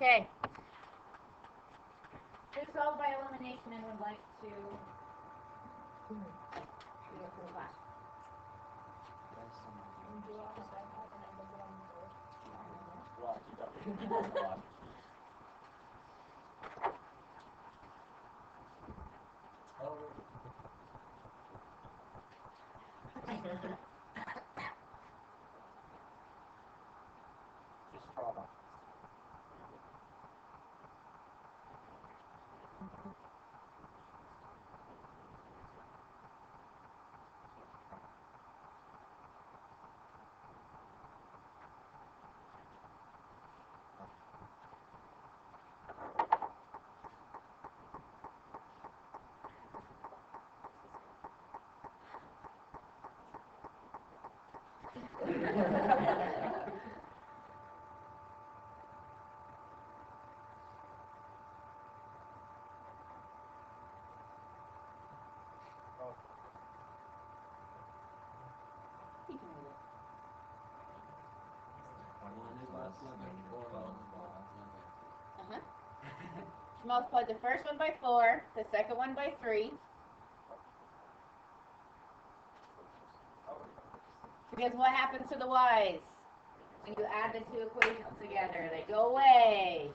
Okay. Who solved by elimination and would like to do it for the class? Just trauma. Multiply the first one by 4, the second one by 3. Because what happens to the y's? When you add the two equations together, they go away.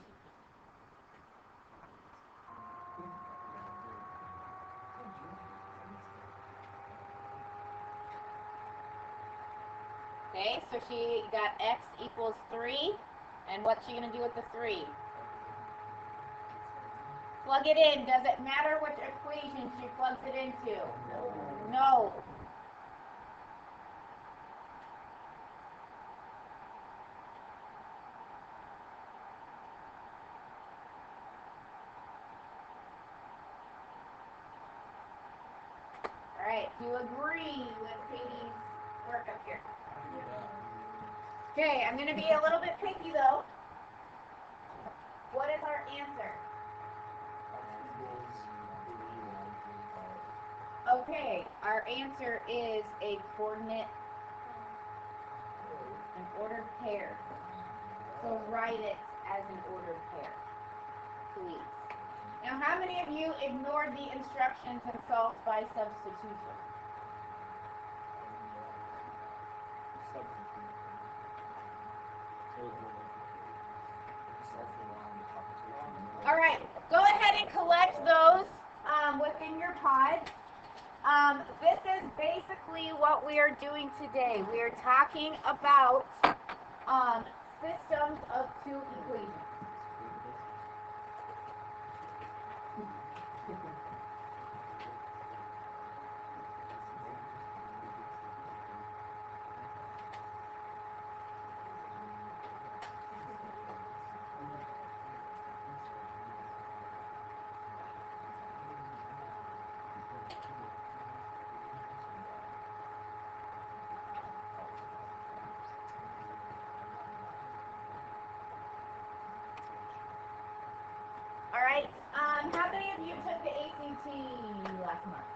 Okay, so she got x equals 3. And what's she going to do with the 3? Plug it in. Does it matter which equation she plugs it into? No. All right, do you agree with Katie's work up here? Okay, I'm going to be a little bit picky though. What is our answer? Okay, our answer is a coordinate, an ordered pair. So write it as an ordered pair, please. Now, how many of you ignored the instructions and solved by substitution? All right, go ahead and collect those within your pod. This is basically what we are doing today. We are talking about systems of two equations. All right. How many of you took the ACT last month?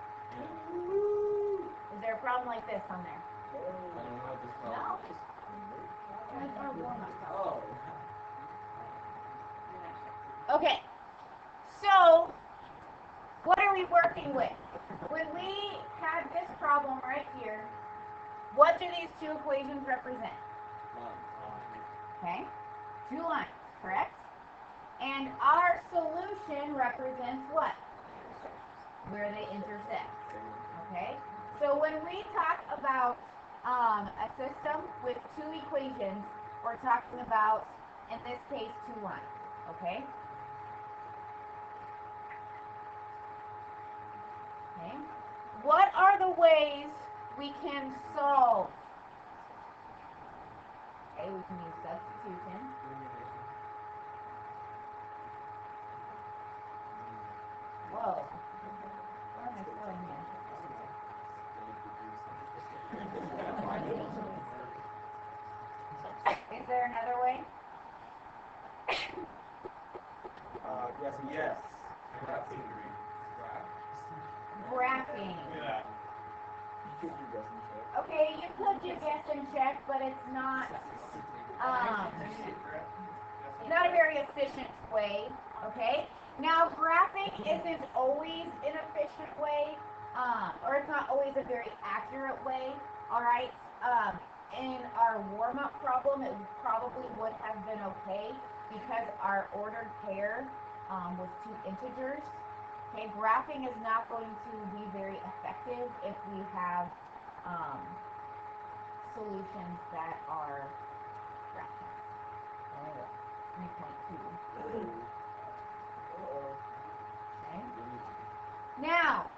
Is there a problem like this on there? No. That's our warm-up. Okay. So, what are we working with? When we had this problem right here, what do these two equations represent? Okay. 2 lines, correct? And our solution represents what? Where they intersect. Okay? So when we talk about a system with 2 equations, we're talking about, in this case, 2 lines. Okay? Okay? What are the ways we can solve? Okay, we can use substitution. Whoa. What am I spelling here? Is there another way? Yes. Graphing. Yeah. Okay, you could do guess and check, but it's not a very efficient way, okay? Now, graphing isn't always an efficient way, or it's not always a very accurate way, all right? In our warm-up problem, it probably would have been okay because our ordered pair was 2 integers. Okay, graphing is not going to be very effective if we have solutions that are graphing. 3.2. Okay. Now,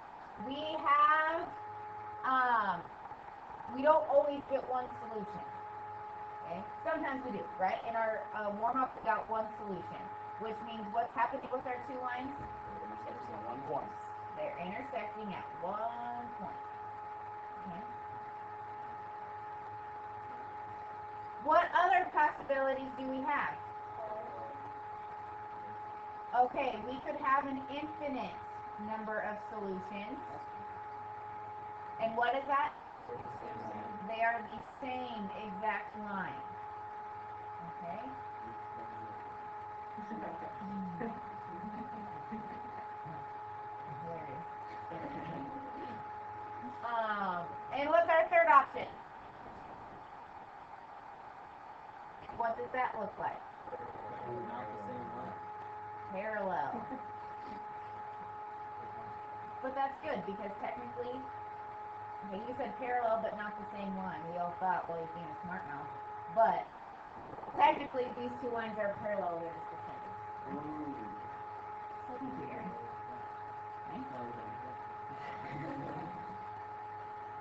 we have, we don't always get one solution. Okay, sometimes we do, right? In our warm-up, we got one solution, which means what's happening with our 2 lines? Intersecting at 1 point. They're intersecting at 1 point. Okay. What other possibilities do we have? Okay, we could have an infinite number of solutions. And what is that? They are the same exact line. Okay? And what's our third option? What does that look like? Not the same one. Parallel. But that's good because technically, okay, you said parallel but not the same one. We all thought, well, he's being a smart mouth. But technically, these 2 lines are parallel. They're just the same. So thank you, Aaron.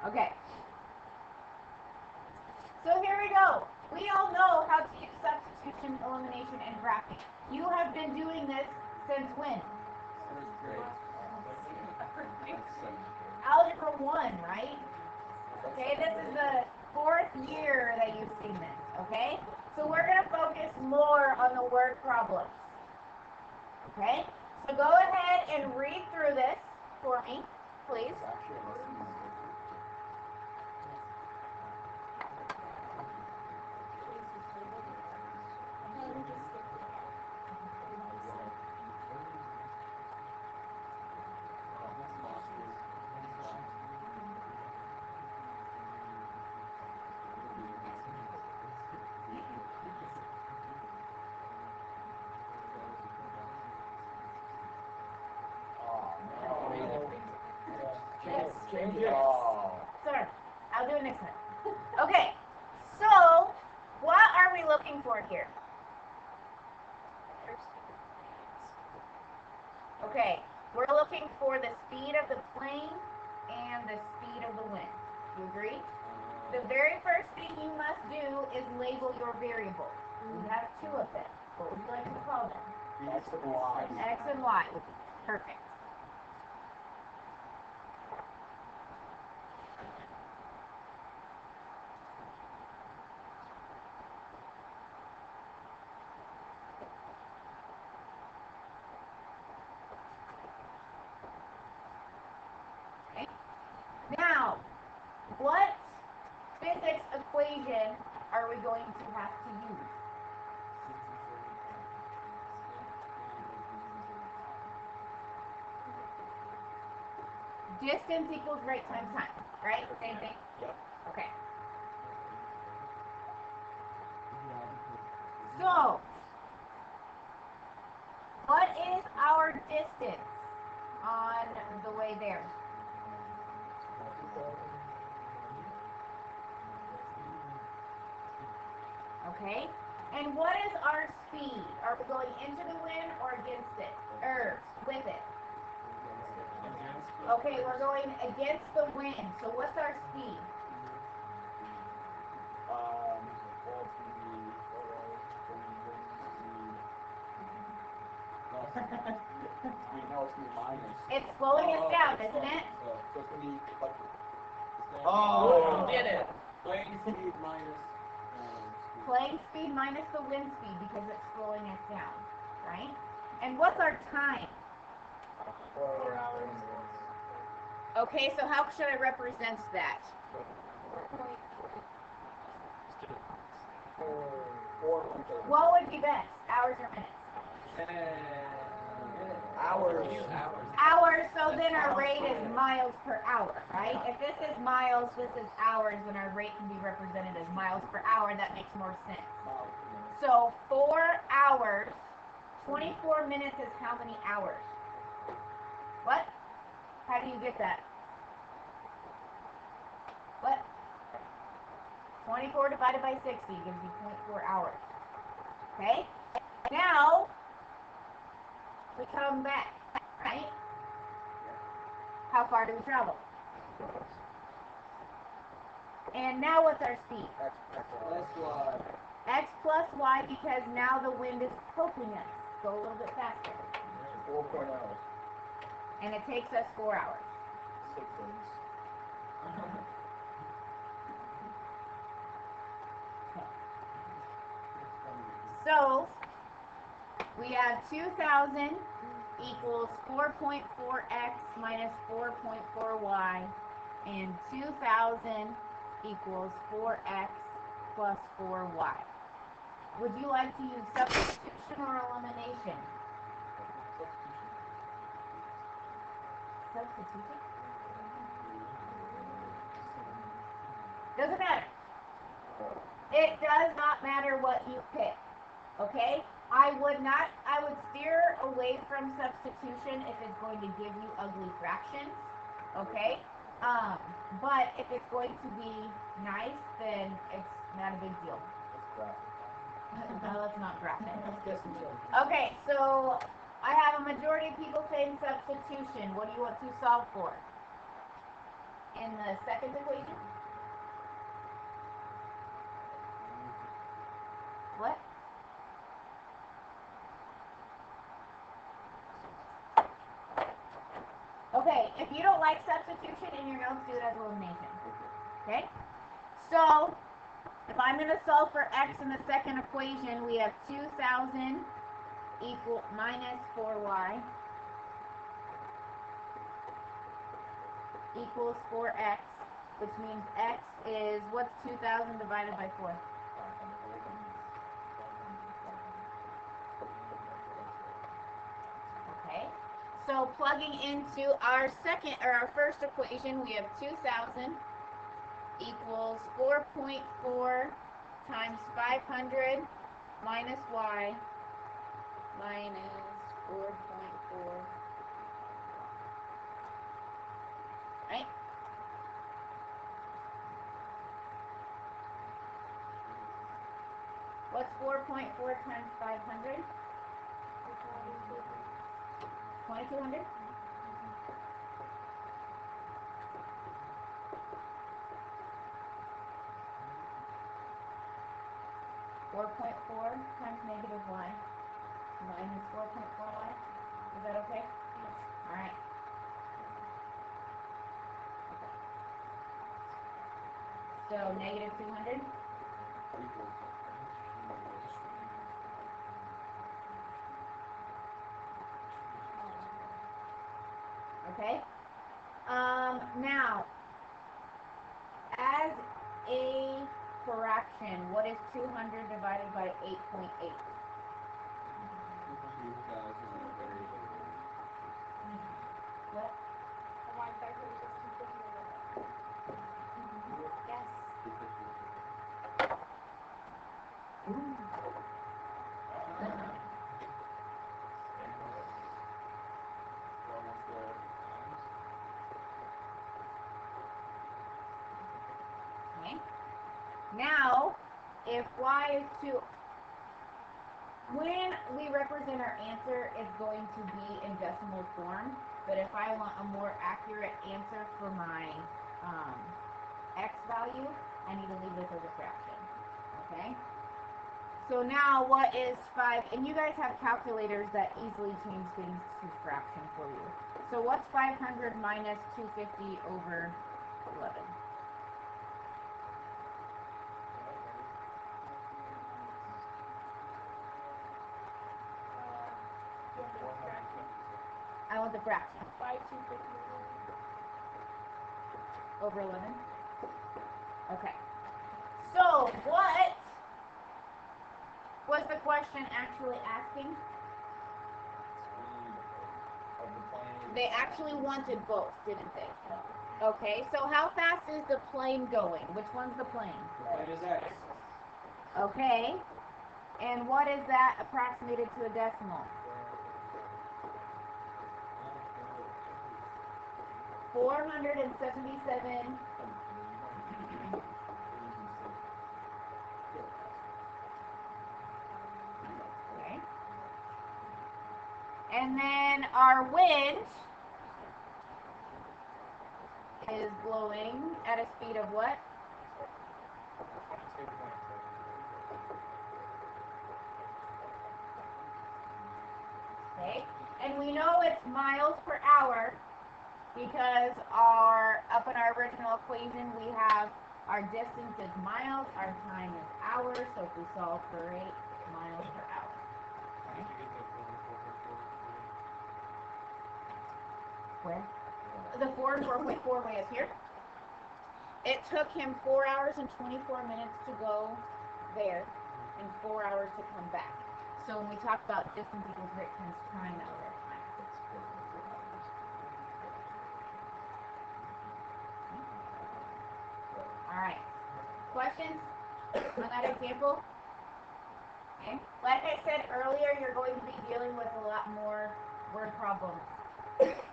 Okay. So here we go. We all know how to use substitution, elimination, and graphing. You have been doing this since when? Algebra 1, right? Okay, this is the 4th year that you've seen this, okay? So we're going to focus more on the word problems. Okay? So go ahead and read through this for me, please. Change it. Sorry, I'll do it next time. Okay, so what are we looking for here? Okay, we're looking for the speed of the plane and the speed of the wind. Do you agree? The very first thing you must do is label your variables. We have 2 of them. What would you like to call them? X and Y. X and Y. Perfect. Now, what physics equation are we going to have to use? Distance equals rate times time, right? Same thing? Yep. Okay. So, what is our distance on the way there? Okay. And what is our speed? Are we going into the wind or against it? Or with it? Okay, we're going against the wind. So what's our speed? It's slowing us down, isn't it? So it's going to be like... Oh, you did it! Plane speed minus... Plane speed minus the wind speed because it's slowing us down, right? And what's our time? 4 hours. Okay, so how should I represent that? What would be best, hours or minutes? Hours. Hours, so then our rate is miles per hour, right? If this is miles, this is hours, then our rate can be represented as miles per hour. That makes more sense. So 4 hours, 24 minutes is how many hours? What? How do you get that? What? 24 divided by 60 gives you 0.4 hours. Okay? Now, we come back, right? How far do we travel? And now what's our speed? X plus y, because now the wind is helping us go a little bit faster. 4.0. And it takes us 4 hours. 6 days. So, we have 2,000 equals 4.4x minus 4.4y, and 2,000 equals 4x plus 4y. Would you like to use substitution or elimination? Substitution? Doesn't matter. It does not matter what you pick. Okay? I would steer away from substitution if it's going to give you ugly fractions. Okay? But if it's going to be nice, then it's not a big deal. No, it's not graphic. Okay, so I have a majority of people saying substitution. What do you want to solve for? In the second equation? What? Okay, if you don't like substitution in your notes, do it as elimination. Okay? So, if I'm going to solve for x in the second equation, we have 2,000 equal minus 4y equals 4x, which means x is, what's 2,000 divided by 4? Okay, so plugging into our first equation, we have 2,000 equals 4.4 times 500 minus y minus 4.4, right? What's 4.4 times 500? 2,200? (4.4) times negative y minus 4.4y. Is that okay? Yes. All right. So negative 200. Okay. Now, as a fraction, what is 200 divided by 8.8? What? Yes. Okay. Now, if y is 2, when we represent our answer, it's going to be in decimal form. But if I want a more accurate answer for my x value, I need to leave this as a fraction. Okay? So now what is 5? And you guys have calculators that easily change things to fraction for you. So what's 500 minus 250 over 11? I want the fraction. 5,250 Over 11? Okay. So, what was the question actually asking? They actually wanted both, didn't they? Okay, so how fast is the plane going? Which one's the plane? It is X. Okay, and what is that approximated to a decimal? 477. Okay. And then our wind is blowing at a speed of what? Okay. And we know it's miles per hour because up in our original equation we have our distance is miles, our time is hours, so if we solve for rate, miles per hour. Okay. Where? The 4 and 4.4 way up here. It took him 4 hours and 24 minutes to go there and 4 hours to come back. So when we talk about distance equals rate times time, that was our time. All right. Questions on that example? Okay. Like I said earlier, you're going to be dealing with a lot more word problems in this section.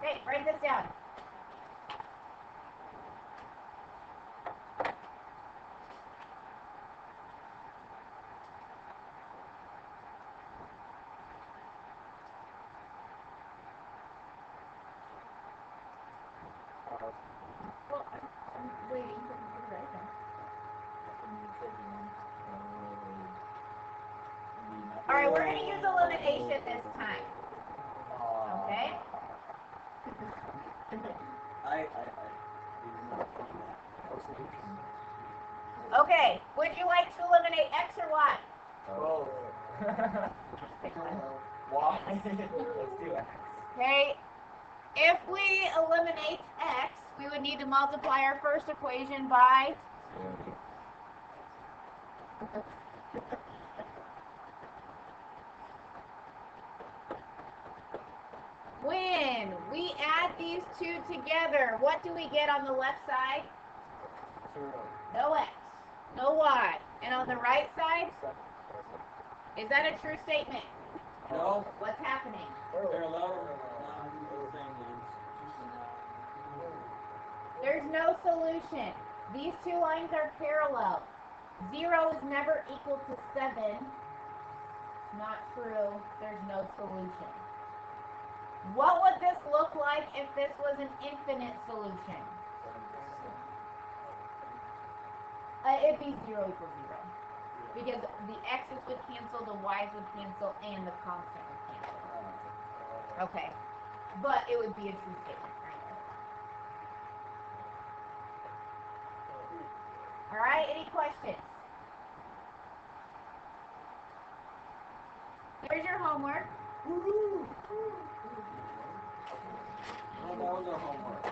Okay, write this down. Well, I'm waiting for you to write them. All right, we're going to use elimination this time. Okay? Okay, would you like to eliminate X or Y? Oh. Why? Let's do it. Okay, if we eliminate X, we would need to multiply our first equation by when we add these two together, what do we get on the left side? 0. No X, no Y. And on the right side, is that a true statement? No. What's happening? Parallel. There's no solution. These two lines are parallel. 0 is never equal to 7. Not true. There's no solution. What would this look like if this was an infinite solution? It'd be 0 equals 0. Because the x's would cancel, the y's would cancel, and the constant would cancel. Okay. But it would be a true statement, right? Alright, any questions? Here's your homework. Well, that was our homework.